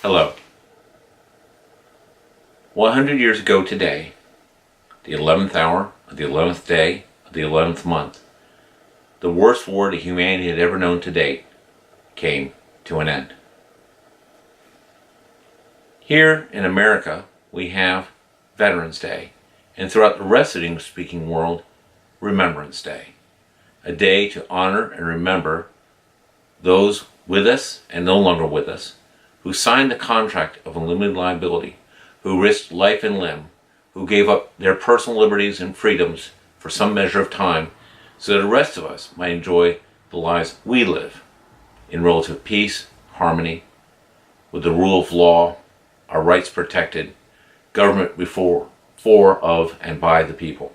Hello. 100 years ago today, the 11th hour of the 11th day of the 11th month, the worst war that humanity had ever known to date came to an end. Here in America, we have Veterans Day, and throughout the rest of the English-speaking world, Remembrance Day, a day to honor and remember those with us and no longer with us, who signed the contract of unlimited liability, who risked life and limb, who gave up their personal liberties and freedoms for some measure of time so that the rest of us might enjoy the lives we live in relative peace, harmony, with the rule of law, our rights protected, government for, of, and by the people.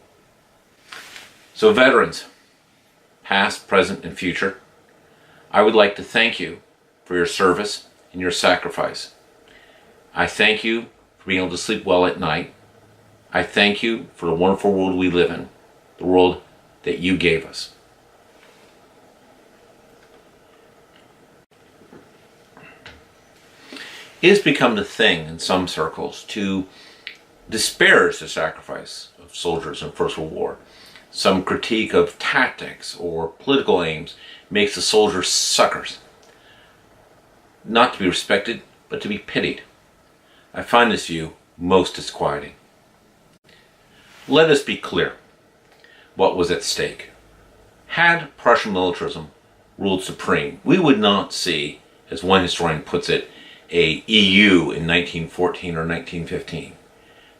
So veterans, past, present, and future, I would like to thank you for your service and your sacrifice. I thank you for being able to sleep well at night. I thank you for the wonderful world we live in, the world that you gave us. It has become the thing in some circles to disparage the sacrifice of soldiers in First World War. Some critique of tactics or political aims makes the soldiers suckers. Not to be respected, but to be pitied. I find this view most disquieting. Let us be clear what was at stake. Had Prussian militarism ruled supreme, we would not see, as one historian puts it, a EU in 1914 or 1915.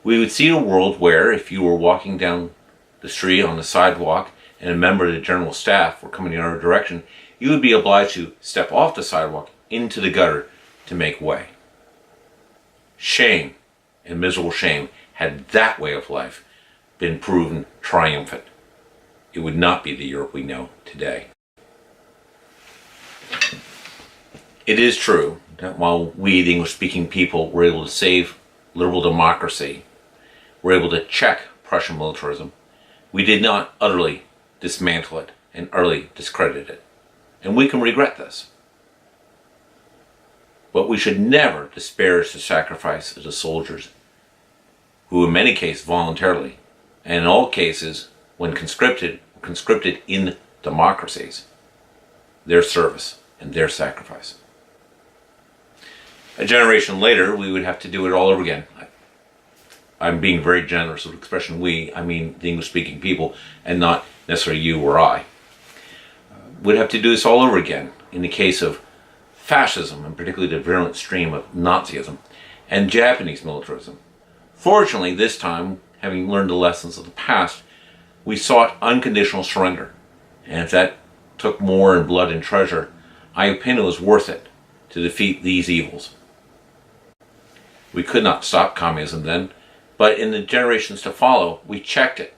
We would see a world where, if you were walking down the street on the sidewalk and a member of the general staff were coming in your direction, you would be obliged to step off the sidewalk into the gutter to make way. Shame, and miserable shame, had that way of life been proven triumphant, it would not be the Europe we know today. It is true that while we, the English-speaking people, were able to save liberal democracy, were able to check Prussian militarism, we did not utterly dismantle it and utterly discredit it. And we can regret this. But we should never disparage the sacrifice of the soldiers, who in many cases voluntarily, and in all cases when conscripted in democracies, their service and their sacrifice. A generation later, we would have to do it all over again. I'm being very generous with the expression we, I mean the English-speaking people, and not necessarily you or I. We'd have to do this all over again in the case of fascism, and particularly the virulent stream of Nazism, and Japanese militarism. Fortunately, this time, having learned the lessons of the past, we sought unconditional surrender. And if that took more in blood and treasure, I opine it was worth it to defeat these evils. We could not stop communism then, but in the generations to follow, we checked it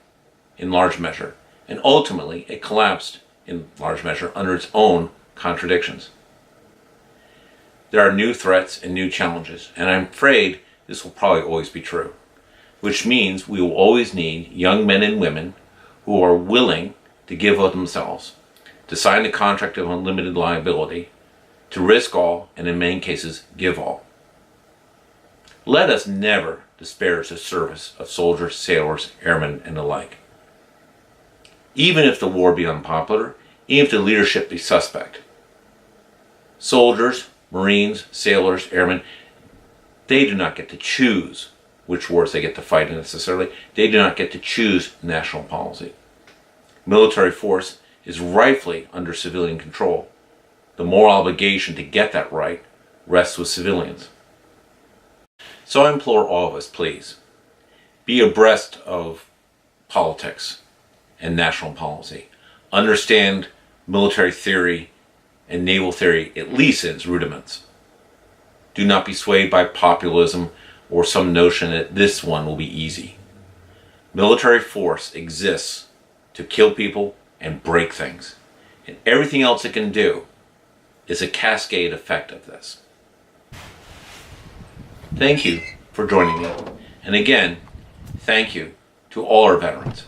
in large measure, and ultimately it collapsed in large measure under its own contradictions. There are new threats and new challenges, and I'm afraid this will probably always be true, which means we will always need young men and women who are willing to give of themselves, to sign the contract of unlimited liability, to risk all, and in many cases, give all. Let us never disparage the service of soldiers, sailors, airmen, and the like. Even if the war be unpopular, even if the leadership be suspect. Soldiers, Marines, sailors, airmen, they do not get to choose which wars they get to fight in necessarily. They do not get to choose national policy. Military force is rightfully under civilian control. The moral obligation to get that right rests with civilians. So I implore all of us, please, be abreast of politics and national policy. Understand military theory and naval theory, at least in its rudiments. Do not be swayed by populism or some notion that this one will be easy. Military force exists to kill people and break things. And everything else it can do is a cascade effect of this. Thank you for joining me. And again, thank you to all our veterans.